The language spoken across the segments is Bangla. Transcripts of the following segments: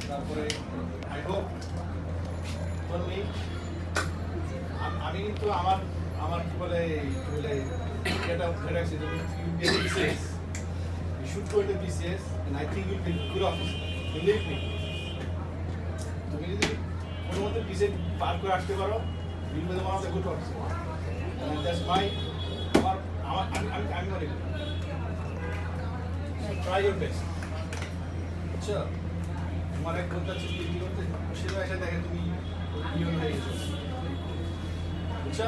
তারপরে আই হোপ আমি কিন্তু আমার কি বলে এটা ফেরাইছি তুমি BCS you should go to BCS and I think you'll be a good officer believe me তুমি যদি কোনো মতে BCS পার করে আসতে পারো you'll be one of the good officer and that's my I'm going to try your best আচ্ছা তোমার এক বন্ধু আছে কি করতে সেটা এসে দেখে তুমি ইউন হয়ে গেছো আচ্ছা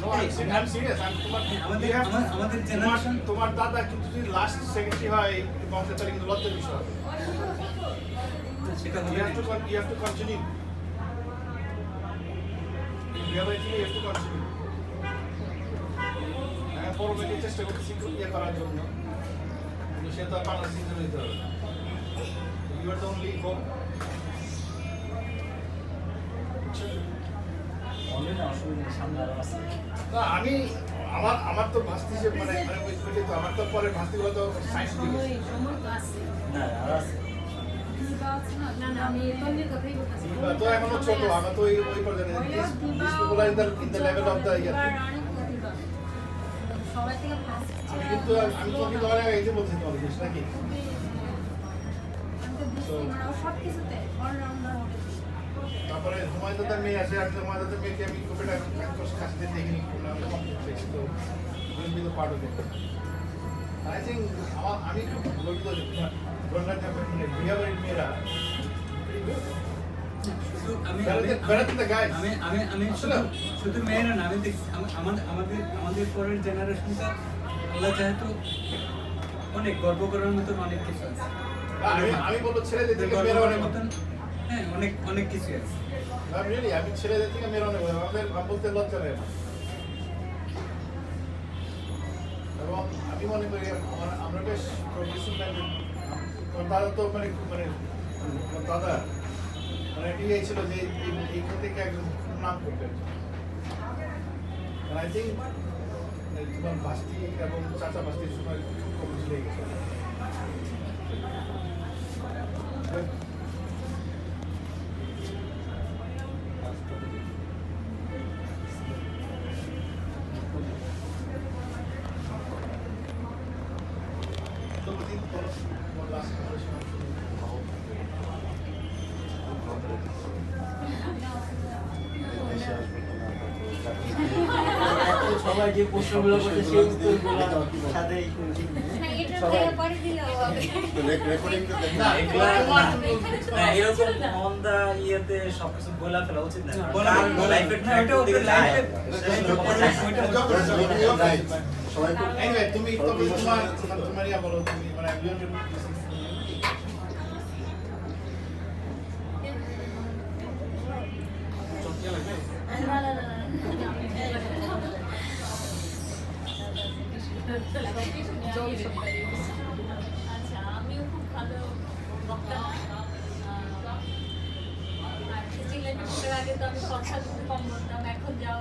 No, I'm serious. আমাদের জেনারেশন তোমার দাদা কিন্তু যদি লাস্ট সেকেন্ডারি হয় বংশের তাহলে কিন্তু লজ্জার বিষয় হবে সেটা you have to continue you have to continue আমি পরবর্তী চেষ্টা করতেছি ইয়ে করার জন্য কিন্তু সে তো আর বাংলা সিজন হইতে হবে you are the only hope আমি আমার তো ভাস্তি যে মানে তো আমার তো পরে ভাস্তিগুলো তো সায়েন্স দিকে না আর আছে না আমি তন্নির কথাই বলতেছি তো এখনো ছোট আমরা তো ওই পর্যায়ে this people are in the level of the year সবাই থেকে ফার্স্ট আমি তো অনেক আগে বলছি তোমাদের দেশ নাকি তো সব কিছুতে অলরাউন্ডার হবে তারপরে হুমায়ুনের মেয়ে আছে আর হুমায়ুনের মেয়েকে আমি কবিতা কাছে দেখিনি তো will be the part of it I think আমি খুব গর্বিত বিহারের মেয়েরা শুধু মেয়েরা না আমি দেখছি আমাদের পরের জেনারেশনটা আল্লাহ যেহেতু অনেক গর্ব করার মতন অনেক কিছু আছে আমি বলবো ছেলেদের থেকে মেয়েরা অনেক মতন হ্যাঁ অনেক কিছু আছে আমি ছেলেদের থেকে মেয়েরা অনেক আমাদের বলতে লজ্জা নেই এবং আমি মনে করি আমরা বেশ প্রফেশন তারা তো মানে দাদা মানে এটাই ছিল যে এইখান থেকে একজন নাম করবেন আই থিঙ্ক তোমার বাস্তি এবং চাচা বাস্তির সময় খুব কম ছিল গেছে সবাই যে প্রশ্নগুলো করছে সেই উত্তরগুলো সাথেই এরকম মন্দা ইয়েতে সবকিছু বলা ফেলা উচিত না তুমি তোমার ইয়া বলো তুমি মানে আচ্ছা আমিও খুব ভালো বক্তা আর টিচিং লাইনে পড়ার আগে তো আমি কথা খুব কম বলতাম এখন যাও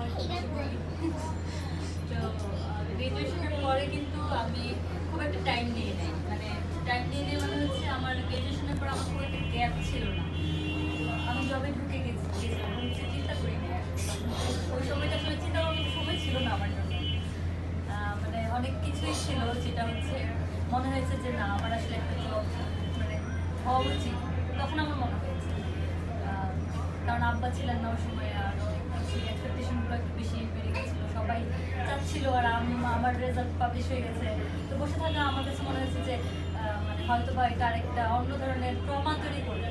তো গ্রাজুয়েশনের পরে কিন্তু আমি খুব একটা টাইম নিয়ে নেই মানে টাইম নিয়ে নেই মানে হচ্ছে আমার গ্রাজুয়েশনের পর আমার খুব একটা গ্যাপ ছিল না আমি জবে ঢুকে গেছিলাম চিন্তা করি ওই সময়টা আসলে চিন্তা করার সময় ছিল না আমার জন্য মানে অনেক কিছুই ছিল যেটা হচ্ছে মনে হয়েছে যে না আমার আসলে একটা জব মানে হওয়া উচিত তখন আমার মনে হয়েছে কারণ আব্বা ছিলেন না ওই সময় আর অনেক কিছু এক্সপেকটেশনগুলো একটু বেশি বেড়ে গেছিলো সবাই চাচ্ছিল আর আমার রেজাল্ট পাবলিশ হয়ে গেছে তো বসে থাকা আমার কাছে মনে হয়েছে যে মানে হয়তো বা এটা আরেকটা অন্য ধরনের ট্রমা তৈরি করবে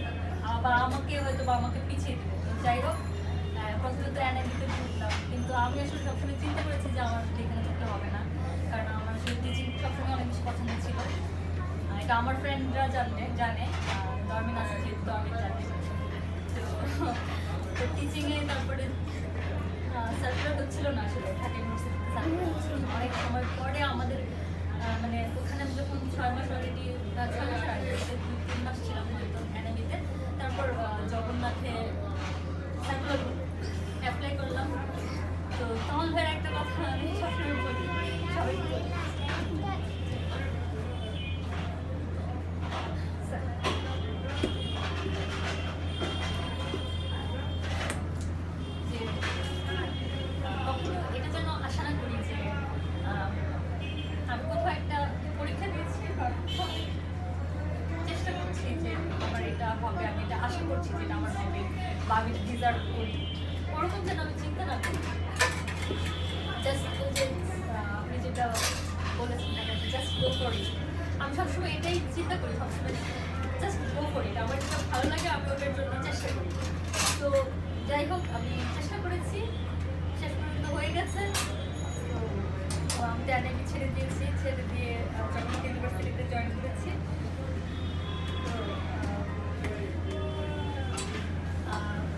বা আমাকে হয়তো বা আমাকে পিছিয়ে দেবে তো যাই হোক প্রথমে তো অ্যানালিতে ঢুকলাম কিন্তু আমি আসলে সবসময় চিন্তা করেছি যে আমার আসলে এখানে ঢুকতে হবে না কারণ আমার আসলে টিচিং সবসময় অনেক বেশি পছন্দ ছিল এটা আমার ফ্রেন্ডরা জানে ডরমিন আছে যেহেতু ডরমিন জানে তো টিচিংয়ে তারপরে সার্কুলার হচ্ছিল না আসলে ঢাকা ইউনিভার্সিটিতে সার্কুলার হচ্ছিল না অনেক সময় পরে আমাদের মানে ওখানে যখন 6 মাস অলরেডি 6 মাসের আগে 2-3 মাস ছিলাম হয়তো অ্যানালিতে তারপর জগন্নাথে সার্কুলার অ্যাপ্লাই করলাম তো তখন ভাইয়ের একটা কথা আমি সবসময় বলি সবাই হবে, আমি এটা আশা করছি যেটা আমার হবে বা আমি এটা ডিজার্ভ করি, ওরকম যেন আমি চিন্তা না করি। জাস্ট আপনি যেটা বলেছেন জাস্ট গো ফর ইট, আমি সবসময় এটাই চিন্তা করি, সবসময় জাস্ট গো ফর ইট, আমার যেটা ভালো লাগে আমি ওটার জন্য চেষ্টা করি। তো যাই হোক, আমি চেষ্টা করেছি, শেষ পর্যন্ত হয়ে গেছে। তো আমি ট্যানেমি ছেড়ে দিয়েছি, ছেড়ে দিয়ে জগন্নাথ ইউনিভার্সিটিতে জয়েন করেছি।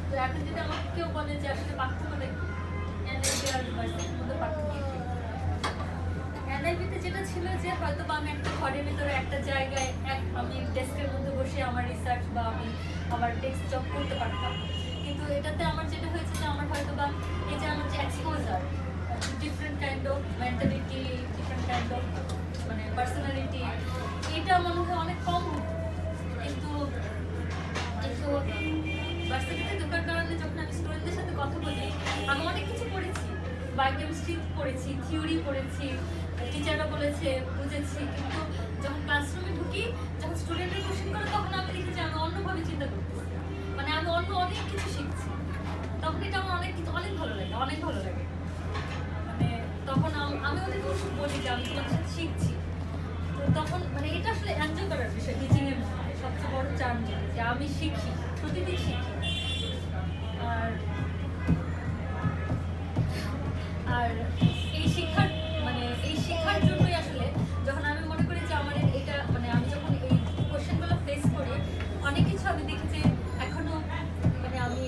তো এখন যদি আমাকে কেউ বলে যে আসলে পার্থক্যটা কি, এনআইভি আর ইউনিভার্সিটির মধ্যে পার্থক্য কি? এনআইভিতে যেটা ছিল যে হয়তো বা আমি একটা ঘরের ভিতরে একটা জায়গায় আমি ডেস্কের মধ্যে বসে আমার রিসার্চ বা আমি আমার ডেস্ক জব করতে পারতাম, কিন্তু এটাতে আমার যেটা হয়েছে যে আমার হয়তো বা এই যে আমার যে exposure, different kind of mentality, different kind of মানে পার্সোনালিটি, এটা মনে হয় অনেক কম। কিন্তু ভার্সিটিতে ঢোকার কারণে যখন আমি স্টুডেন্টদের সাথে কথা বলি, আমি অনেক কিছু পড়েছি, বায়োকেমিস্ট্রি পড়েছি, থিওরি পড়েছি, টিচাররা বলেছে বুঝেছি, কিন্তু যখন ক্লাসরুমে ঢুকি, যখন স্টুডেন্টরা কোশ্চেন করে, তখন আমি দেখি যে আমি অন্যভাবে চিন্তা করতেছি, মানে আমি অন্য অনেক কিছু শিখছি। তখন এটা আমার অনেক ভালো লাগে, অনেক ভালো লাগে। মানে তখন আমি ওদের অবশ্যই বলি যে আমি তোমাদের সাথে শিখছি। তো তখন মানে এটা আসলে এনজয় করার বিষয় টিচিংয়ের মধ্যে সবচেয়ে বড় চার্ম, যে আমি শিখি, প্রতিদিন শিখি। আর এই শিক্ষার জন্যই আসলে যখন আমি মনে করি যে আমার এটা মানে আমি যখন এই কোশ্চেনগুলো ফেস করি, অনেক কিছু আমি দেখি যে এখনো মানে আমি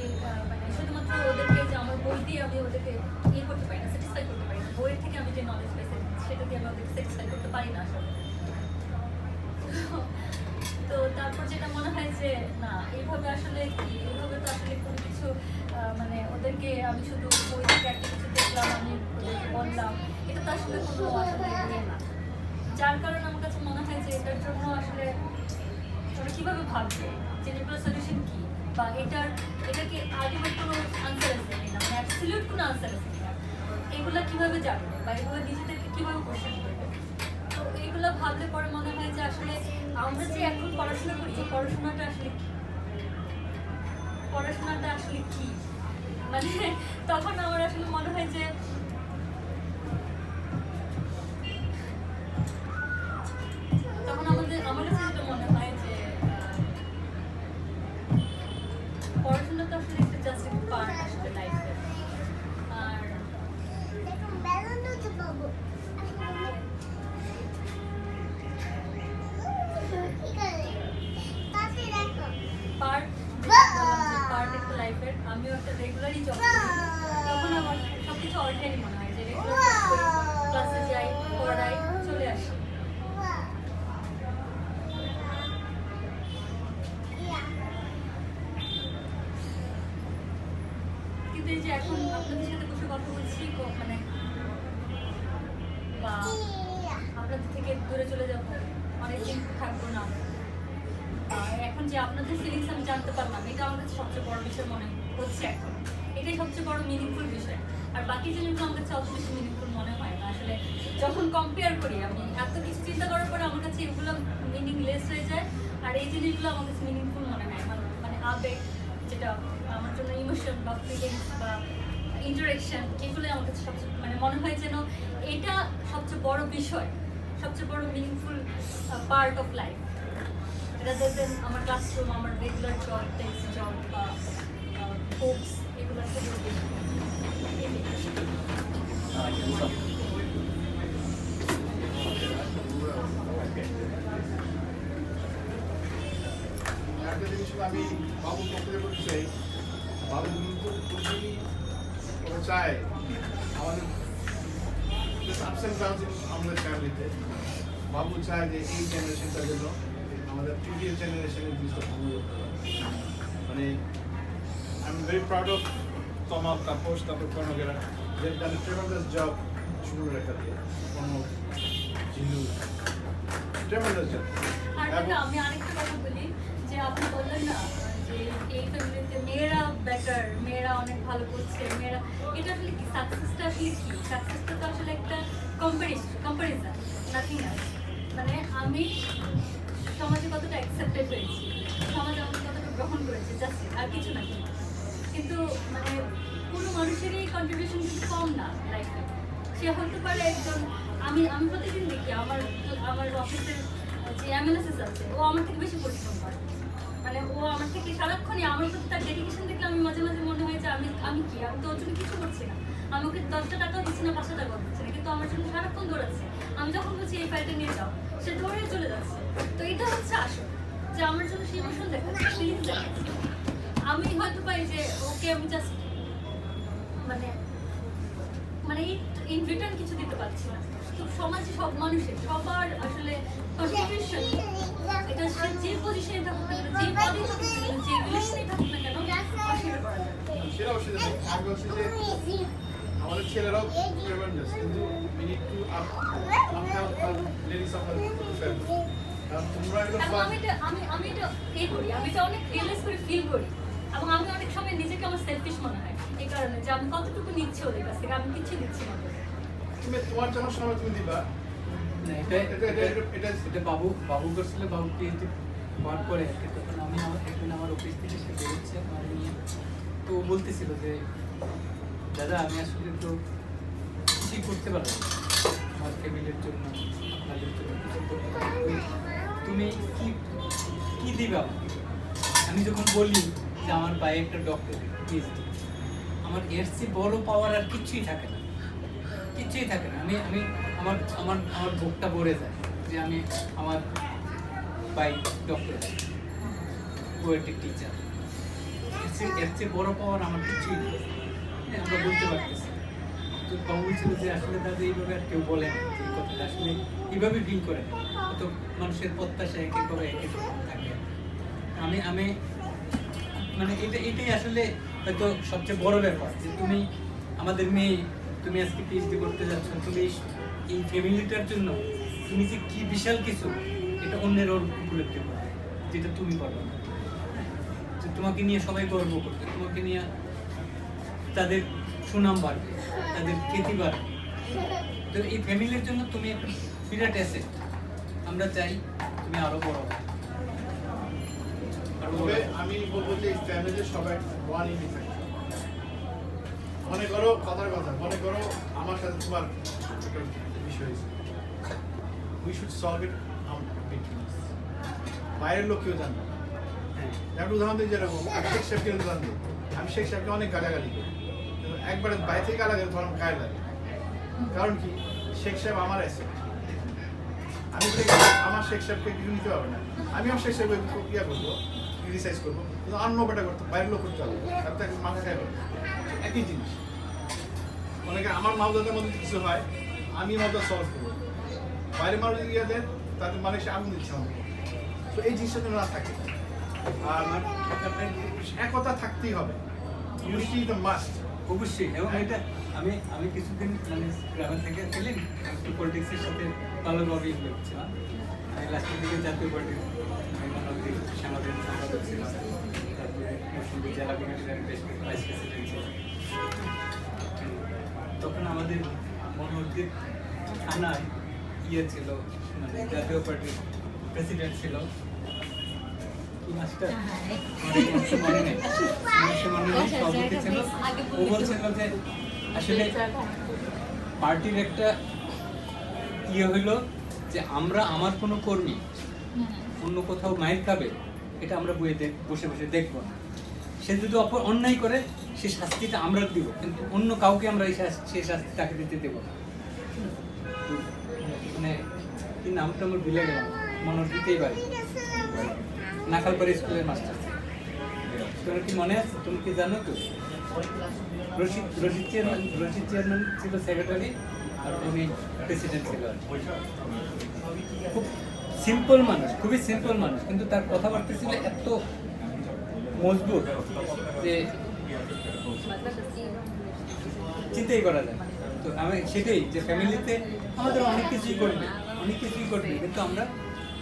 মানে শুধুমাত্র ওদেরকে যে আমার বই দিয়ে আমি ওদেরকে ইয়ে করতে পারি না, স্যাটিসফাই করতে পারি না, বইয়ের থেকে আমি যে নলেজ পাইছি সেটা দিয়ে আমি ওদেরকে স্যাটিসফাই করতে পারি না আসলে। তো তারপর যেটা মনে হয় যে না, এইভাবে আসলে কি, এইভাবে তো আসলে কোনো কিছু মানে ওদেরকে আমি শুধু বই থেকে একটা কিছু দেখলাম, আমি ওদেরকে বললাম, এটা তো আসলে কোনো আসলে ইয়ে না। যার কারণে আমার কাছে মনে হয় যে এটার জন্য আসলে ওরা কীভাবে ভাববে, জেনারেল সলিউশন কী, বা এটাকে আলটিমেট কোনো আনসার আছে কিনা, মানে অ্যাবসলিউট কোনো আনসার আছে কিনা, এগুলো কীভাবে জানবে বা এগুলো নিজেদেরকে কীভাবে কোশ্চেন করবে। তো এইগুলো ভাবলে পরে মনে হয় যে আসলে আমরা যে এখন পড়াশোনা করি, এই পড়াশোনাটা আসলে কি, মানে তখন আমার আসলে মনে হয় যে তখন আমার কাছে যেটা মনে হয় যে পড়াশোনা তো আসলে একটা জাস্ট একটা পার্ট আসলে লাইফের। আর পার্ট একটা লাইফের, আমিও একটা রেগুলারই জব করি, তখন আমার সবকিছু অর্ডিনারি মনে হয় যে রেগুলার জব করি, ক্লাসে যাই, পড়াই, চলে আসি। কিন্তু এই যে এখন আপনাদের সাথে বসে কথা বলছি, মানে বা আপনাদের থেকে দূরে চলে যাবো, অনেকদিন থাকবো না, এখন যে আপনাদের ফিলিংস আমি জানতে পারলাম, এটা আমার কাছে সবচেয়ে বড় বিষয় মনে হচ্ছে এখন। এটাই সবচেয়ে বড় মিনিংফুল বিষয়। আর বাকি জিনিসগুলো আমার কাছে অত বেশি মিনিংফুল মনে হয় না আসলে। যখন কম্পেয়ার করি, আমি এত কিছু চিন্তা করার পরে আমার কাছে এগুলো মিনিংলেস হয়ে যায়, আর এই জিনিসগুলো আমার কাছে মিনিংফুল মনে হয়। মানে আবেগ, যেটা আমার জন্য ইমোশন বা ফিলিংস বা ইন্টারেকশন, এগুলো আমার কাছে সবচেয়ে মানে মনে হয় যেন এটা সবচেয়ে বড় বিষয়, সবচেয়ে বড় meaningful part of life, rather than আমার ক্লাসরুম, আমার রেগুলার জব, টেক্সট জব বা বুকস, এগুলোর থেকে বেশি। একটা জিনিস আমি বাবুর পক্ষে বলতে চাই, বাবু কিন্তু খুবই ওরা চায় আমাদের আপস অ্যান্ড ডাউনস আমাদের ফ্যামিলিতে। বাবু চায় যে এই জেনারেশনটার জন্য আমাদের প্রিভিয়াস জেনারেশনের জিনিসটা ভালো করতে পারে। মানে I am very proud of Tamal, Tapas, তারপর কর্ণগেরা, যে ডান ট্রেমেন্ডাস জব শুরু রেখা দিয়ে কোনো জিনিস ট্রেমেন্ডাস জব। আর আমি আরেকটা কথা বলি, যে আপনি বললেন না যে এই ফ্যামিলিতে মেয়েরা বেটার, মেয়েরা অনেক ভালো করছে, মেয়েরা, এটা আসলে কি সাকসেসটা আসলে কি? সাকসেসটা তো আসলে একটা কম্পারিজন, নাথিং এলস। মানে আমি সমাজে কতটা অ্যাকসেপ্টেড হয়েছি, সমাজ আমাকে কতটা করেছে, জাস্ট আর কিছু না। কিন্তু মানে কোনো মানুষেরই কন্ট্রিবিউশন কিন্তু কম না লাইফে। সে হতে পারে একজন, আমি প্রতিদিন দেখি আমার অফিসের যে অ্যানালিসিস আছে, ও আমার থেকে বেশি পরিশ্রম করে। মানে ও আমার থেকে সারাক্ষণই আমার প্রতি তার ডেডিকেশন দেখলে আমি মাঝে মাঝে মনে হয় যে আমি তো ওর জন্য কিছু করছি না, আমি ওকে 10টা টাকাও দিচ্ছি না, 500 টাকাও দিচ্ছি না, কিন্তু আমার জন্য সারাক্ষণ দৌড়াচ্ছে। আমি যখন বলছি এই ফাইলটা নিয়ে যাও, সে দৌড়ে চলে যাচ্ছে। তো এটা হচ্ছে আসল, যে আমার জন্য সে ইমোশন দেখাচ্ছে, ফিলিংস দেখাচ্ছে। আমি হয়তো পাই যে ওকে আমি জাস্ট মানে ইন রিটার্ন কিছু দিতে পারছি না। তো সমাজে সব মানুষের সবার আসলে কন্ট্রিবিউশন, এটা সে যে পজিশনে থাকুক না কেন, যে পদে থাকুক না কেন, যে রিলেশনে থাকুক না কেন, অস্বীকার করা যায় না। সেটা অবশ্যই দেখো, আমি বলছি যে আমাদের ছেলেরাও ট্রেমেন্ডাস, কিন্তু we need to help ladies of our family. কারণ তোমরা এটা এবং আমি এটা অনেক রিয়েলাইজ করে ফিল করি, এবং আমি অনেক সময় নিজেকে আমার সেলফিশ মনে হয় এই কারণে যে আমি কতটুকু নিচ্ছি ওদের কাছ থেকে, আমি কিছু দিচ্ছি না ওদের। তুমি তোমার যেমন সময় তুমি দিবা, না, এটা বাবু করছিল, বাবু পিএইচডি পার করে আর কি। তখন আমি একদিন আমার অফিস থেকে সে বেরোচ্ছে আমার নিয়ে, তো ও বলতেছিল যে দাদা আমি আসলে তো কিছুই করতে পারলাম না আমার ফ্যামিলির জন্য, আপনাদের জন্য কিছু করতে পারলাম না। তুমি কি দিবে আমাকে? আমি যখন বলি যে আমার ভাই একটা ডক্টর পিএইচডি, আমার এর চেয়ে বড় পাওয়ার আর কিছুই থাকে না, কিছুই থাকে না। আমি আমার বুকটা ভরে যায় যে আমি আমার ভাই ডক্টর, পোয়েটিক টিচার, এর চেয়ে বড় পাওয়ার আমার কিছুই নেই, আমরা বলতে পারতেছি। তো বাবু ছিল যে আসলে দাদা এইভাবে আর কেউ বলে না, যে কথাটা আসলে এইভাবে ফিল করে না। তো মানুষের প্রত্যাশা এক একভাবে এক এক রকম থাকে। আমি মানে এটাই আসলে হয়তো সবচেয়ে বড় ব্যাপার, যে তুমি আমাদের মেয়ে, তুমি আজকে পিএইচডি করতে যাচ্ছ, তুমি এই ফ্যামিলিটার জন্য তুমি যে কি বিশাল কিছু, এটা অন্যের ওর উপলব্ধি করবে, যেটা তুমি পারবে না। যে তোমাকে নিয়ে সবাই গর্ব করবে, তোমাকে নিয়ে তাদের সুনাম বাড়বে, তাদের খ্যাতি বাড়বে। তো এই ফ্যামিলির জন্য তুমি একটা বিরাট অ্যাসেট। আমরা চাই তুমি আরো বড় হও। তবে আমি বলবো যে ফ্যামিলির সবাই ওয়ান ইউনিট থাকে। মনে করো কথার কথা, মনে করো আমার সাথে তোমার একটা বিষয় হয়েছে, we should solve it between us. বাইরের লোক কেউ জানবে না। যেমন উদাহরণ দিই, যেরকম আমি শেখ সাহেবকে উদাহরণ দিই, আমি শেখ সাহেবকে অনেক গালাগালি করি, কিন্তু একবারে বাইরে থেকে গালাগালি তখন গায়ে লাগে। কারণ কি, শেখ সাহেব আমার অ্যাসেট। আমি আমার শেখ সাহেবকে কিছু নিতে পারবে না, আমি আমার শেখ সাহেবকে ইয়া করবো, ক্রিটিসাইজ করবো, কিন্তু অন্য ব্যাপারটা করতে বাইরের লোক করতে হবে, তার তো মাথা খাই হবে। একই জিনিস, অনেকে আমার মাওদাদের মধ্যে কিছু হয়, আমি মাওদা সলভ করবো, বাইরে মানুষ ইয়ে দেন, তাদের মানুষ আগুন দিচ্ছে আমাকে। তো এই জিনিসটা যেন না থাকে, আর একতা থাকতেই হবে, ইউনিটি দ্য মাস্ট। অবশ্যই। এবং এটা আমি কিছুদিন মানে গ্রামে থেকে ছিলেন, একটু পলিটিক্সের সাথে ভালোভাবে ইনভলভ ছিলাম। আমি লাস্টের দিকে জাতীয় পার্টির সামাজিক সম্পাদক ছিলাম, তারপরে নরসিংদী জেলা কমিটির বেশ ভাইস প্রেসিডেন্ট ছিলাম। তখন আমাদের মনোহরদীপ থানায় ইয়ে ছিল, মানে জাতীয় পার্টির প্রেসিডেন্ট ছিল মাস্টার, মনে নেই সভাপতি ছিল। ও বলছিল যে আসলে পার্টির একটা ইয়ে হইলো যে আমার কোনো কর্মী অন্য কোথাও মাইর খাবে, এটা আমরা বসে বসে দেখবো না। সে যদি অন্যায় করে সে শাস্তিটা আমরা দিব, কিন্তু অন্য কাউকে আমরা সে শাস্তি তাকে দিতে দেবো না। মানে কি নামটা আমার ভুলে গেলাম, মনে দিতেই পারি, নাখালপাড়া স্কুলের মাস্টার। তোমার কি মনে আছে? তুমি কি জানো তো? রশিদ চেয়ারম্যান ছিল সেক্রেটারি, আর উনি প্রেসিডেন্ট ছিল। খুব সিম্পল মানুষ, খুবই সিম্পল মানুষ, কিন্তু তার কথাবার্তা ছিল এত মজবুত যে চিন্তাই করা যায়। তো আমি সেটাই, যে ফ্যামিলিতে আমাদের অনেক কিছুই করবে, কিন্তু আমরা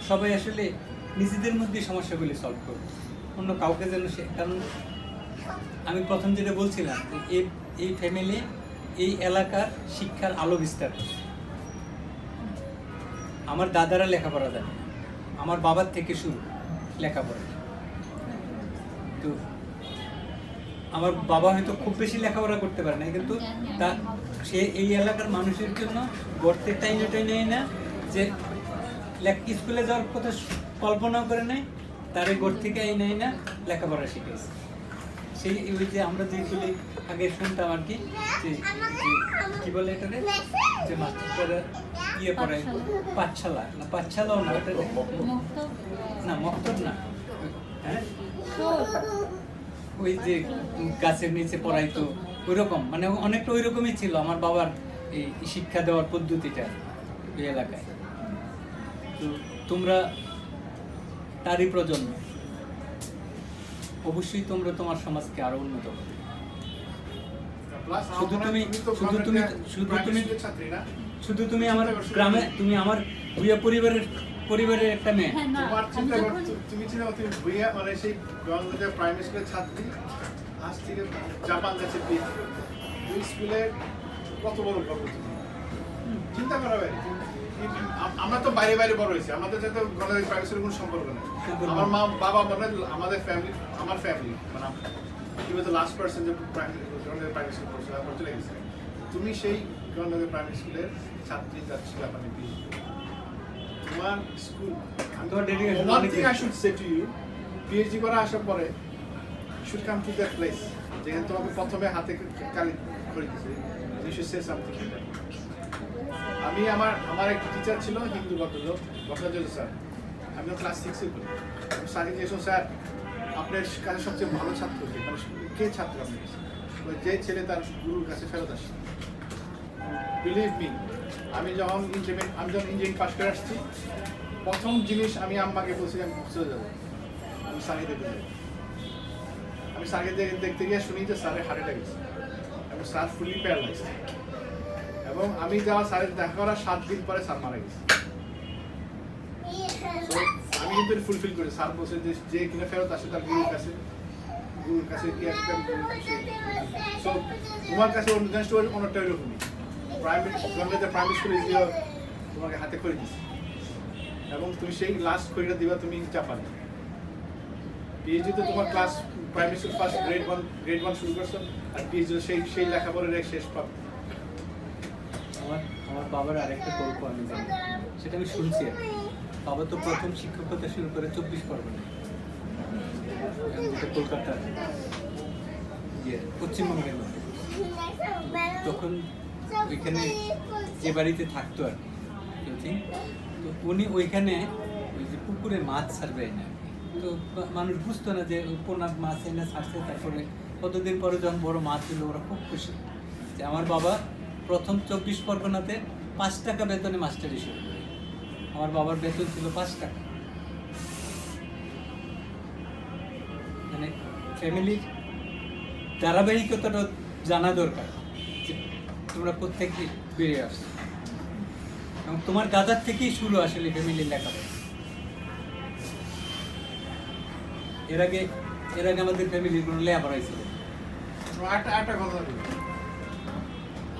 সবাই আসলে নিজেদের মধ্যে সমস্যাগুলি সলভ করবো, অন্য কাউকে যেন কারণ আমি প্রথম যেটা বলছিলাম, এই ফ্যামিলি এই এলাকার শিক্ষার আলো বিস্তার। আমার দাদারা লেখাপড়া জানে, আমার বাবার থেকে শুরু লেখাপড়া। তো আমার বাবা হয়তো খুব বেশি লেখাপড়া করতে পারে না, কিন্তু তা সে এই এলাকার মানুষের জন্য গড়তে টাইনে টাইনে না যে স্কুলে যাওয়ার কথা কল্পনা করে নেয়, তার এই গড় থেকে এই নেয় না লেখাপড়া শিখেছে। সেই ওই যে আমরা যেগুলি আগে শুনতাম আর কি, যে কি বলে এটাকে, যে মাস্টাররা ইয়ে পড়ায়, পাঠশালা না, পাঠশালাও না, ওটা না, মক্তব না, হ্যাঁ ওই যে গাছের নিচে পড়াইতো ওইরকম, মানে অনেকটা ওই রকমই ছিল আমার বাবার এই শিক্ষা দেওয়ার পদ্ধতিটা এই এলাকায়। তো তোমরা তারই প্রজন্ম, অবশ্যই তোমরা তোমার সমাজকে আরো উন্নত করবে। শুধু তুমি আমার গ্রামে, তুমি আমার ভুইয়া পরিবারের একটা মেয়ে। তোমার চিন্তা করো, তুমি চিন্তা করো, তুমি ভুইয়া মানে সেই গঙ্গাদেব প্রাইমারি স্কুলের ছাত্রী, আজ থেকে জাপান যাচ্ছে পিএইচডি করতে। ওই স্কুলে কত বড় গর্ব তুমি চিন্তা করা ভাই। আমরা তো বাইরে বাইরে বড় হয়েছি, আমাদের সাথে গঙ্গাদেব প্রাইমারি স্কুলের কোনো সম্পর্ক নেই। আমার মা বাবা মানে আমাদের ফ্যামিলি, আমার ফ্যামিলি মানে হি ওয়াজ দ্য লাস্ট পারসন যে গঙ্গাদেব প্রাইমারি স্কুল পড়ছে, তারপর চলে গেছে। তুমি সেই গঙ্গাদেব প্রাইমারি স্কুলের ছাত্রী যাচ্ছি জাপানে পিএইচডি। তোমার school, one thing I should say to you, PhD করা আসার পরে you should come to that place যেখানে তোমাকে প্রথমে হাতে কালি করে দিয়েছে, you should say something to them. আমি আমার এক টিচার ছিল হিন্দু ভট্টাচার্য স্যার, আমি ক্লাস 6-এ পড়ি। আমি স্যারকে জিজ্ঞেস, স্যার আপনার কাছে সবচেয়ে ভালো ছাত্র কে, মানে কে ছাত্র আপনার কাছে? যে ছেলে তার গুরুর কাছে ফেরত আসে। বিলিভ মি, আমি যখন ইঞ্জিনিয়ারিং পাস করে আসছি, প্রথম জিনিস আমি আম্মাকে বলছি আমি চলে যাবো, আমি স্যারকে দেখতে যাবো। আমি স্যারকে দেখতে গিয়ে শুনি যে স্যারের হার্ট অ্যাটাক গেছে এবং স্যার ফুলি প্যারালাইজড। এবং আমি যাওয়া স্যারের দেখা করার 7 দিন পরে স্যার মারা গেছে। আমি কিন্তু ফুলফিল করি। স্যার বলছে যে কিনা ফেরত আসে তার গুরুর কাছে সো তোমার কাছে অনেকটা এরকমই। প্রাইমারি স্কুল তোমাকে হাতে করে দিচ্ছে এবং তুমি সেই লাস্ট খড়িটা দিবা তুমি জাপানে। পিএইচডি তো তোমার class primary school first grade 1 শুরু করছো, আর পিএইচডি সেই লেখাপড়ার শেষ পাবে। আমার বাবার আরেকটা গল্প আমি জানি, সেটা আমি শুনছি। বাবা তো প্রথম শিক্ষকতা শুরু করে 24 পরগনায়, কলকাতার পশ্চিমবঙ্গের মধ্যে। তখন ওইখানে যে বাড়িতে থাকতো আর কি, তো উনি ওইখানে ওই যে পুকুরে মাছ ছাড়বে না, তো মানুষ বুঝতো না যে পোনা মাছ এনে ছাড়ছে। তারপরে কতদিন পরে যখন বড় মাছ হলো, ওরা খুব খুশি যে আমার বাবা প্রথম 24 পরগনাতে 5 টাকা বেতনে মাস্টারি শুরু করে। আমার বাবার বেতন ছিল 5 টাকা। মানে ফ্যামিলির ধারাবাহিকতাটা জানা দরকার, যে তোমরা প্রত্যেকে বেরিয়ে আসছো এবং তোমার দাদার থেকেই শুরু আসলে ফ্যামিলির লেখাপড়া। এর আগে আমাদের ফ্যামিলির কোনো লেখাপড়াই ছিল। একটা কথা বলি,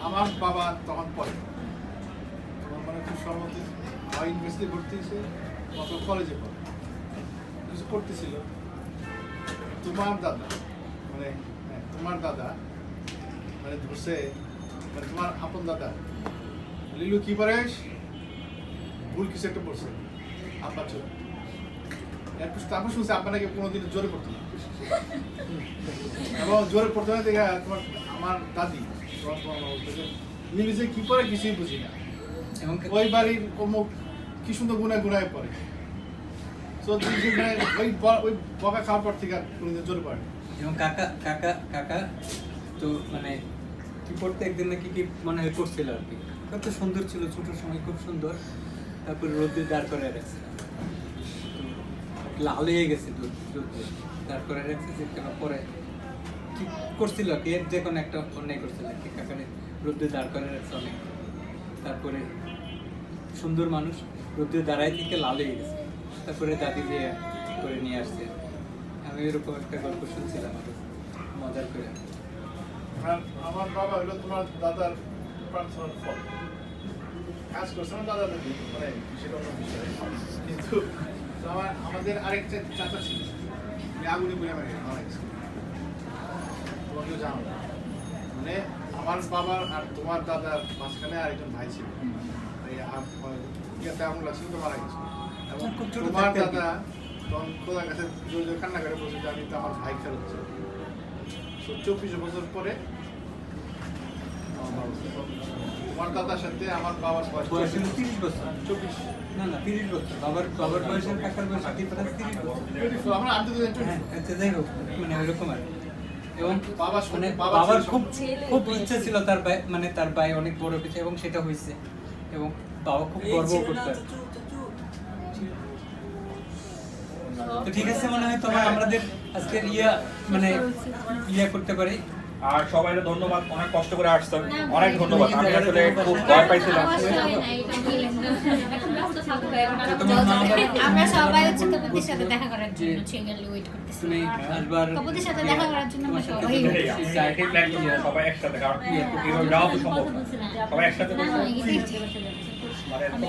আমার বাবা তখন পড়ে, তোমার মানে খুব সম্মতি ইউনিভার্সিটি ভর্তি হয়েছে, কত কলেজে পড়ে কিছু পড়তেছিল। তোমার দাদা মানে ধরছে, মানে তোমার আপন দাদা লিলু কি পারেস ভুল কিছু একটা পড়ছে, আব্বা চলে। তারপর শুনছে আব্বা নাকি কোনোদিন জোরে পড়তো না, এবং জোরে পড়তো না দেখে তোমার আমার দাদি লিলু যে কি পড়ে কিছুই বুঝি না, এবং ওই বাড়ির অমুক কি সুন্দর গুনায় পড়ে। তো ওই বকা খাওয়ার পর থেকে আর কোনোদিন জোরে পড়ে। এবং কাকা তো মানে কি করতে একদিন নাকি কি মনে হয় করছিল আর কি, কত সুন্দর ছিল, ছোটোর সময় খুব সুন্দর। তারপরে রোদে দাঁড় করে রাখছে, লাল হয়ে গেছে রোদে দাঁড় করে রাখছে। যে পরে কি করছিল আর কি, যে কোনো একটা অন্যায় করছিল আর কি, কাকারে রোদে দাঁড় করে রাখছে অনেক। তারপরে সুন্দর মানুষ রোদে দাঁড়ায় থেকে লাল হয়ে গেছে। তারপরে দাদি দিয়ে করে নিয়ে আসছে। আমি এরকম একটা গল্প শুনছিলাম মজার করে। আমার বাবা হলো তোমার দাদার পার্সোনাল ফল, কাজ করছে আমার দাদা দাদি, মানে সেটা অন্য বিষয়। কিন্তু আমাদের আরেকটা চাচা ছিল, আমি আগুনে পুড়ে মারা গেছি। তোমরা কেউ জানো না। মানে আমার বাবার আর তোমার দাদার মাঝখানে আরেকজন ভাই ছিল, এই ইয়াতে আগুন লাগছিল তো মারা গেছিল। এবং খুব ছোট তোমার থাকতে আর কি। দাদা তখন খোদার কাছে জোরে জোরে কান্না করে বলছে যে আমি তো আমার ভাই ফেরত চাই। 24 বছর পরে আমার বাবা ছিল। তোমার দাদার সাথে আমার বাবার বয়স হলো 30 বছর। 24। না 30 বছর। বাবার বয়সের কাকার বয়স ডিফারেন্স 30 বছর। আমরা আনতে তো হ্যাঁ, আচ্ছা যাই হোক, মানে ওইরকম আর কি। এবং বাবা মানে বাবা বাবার ছিল খুব খুব ইচ্ছা ছিল তার ভাই, মানে তার ভাই অনেক বড় কিছু, এবং সেটা হয়েছে। এবং বাবা খুব গর্ব করতো। তো ঠিক আছে, মনে হয় তোমার আমাদের আজকের মানে করতে পারি। আর সবাইকে ধন্যবাদ, অনেক কষ্ট করে আসছেন, অনেক ধন্যবাদ। আমি আসলে খুব ভয় পাইছিলাম। এখন ব্যস্ত থাকবে, এখন আর তোমার মা বাবা- আমরা সবাই হচ্ছে কপুদের সাথে দেখা করার জন্য সিঙ্গেলি ওয়েট করতেছি। তুমি আসবার কপুদের সাথে দেখা করার জন্য আমরা তোমার সাথে সবাই দেখা এটাই, করতে আমি এটাই প্ল্যান করছি সবাই একসাথে, কারণ এইভাবে যাওয়া তো সম্ভব না। সবাই একসাথে না, বসে না, মানে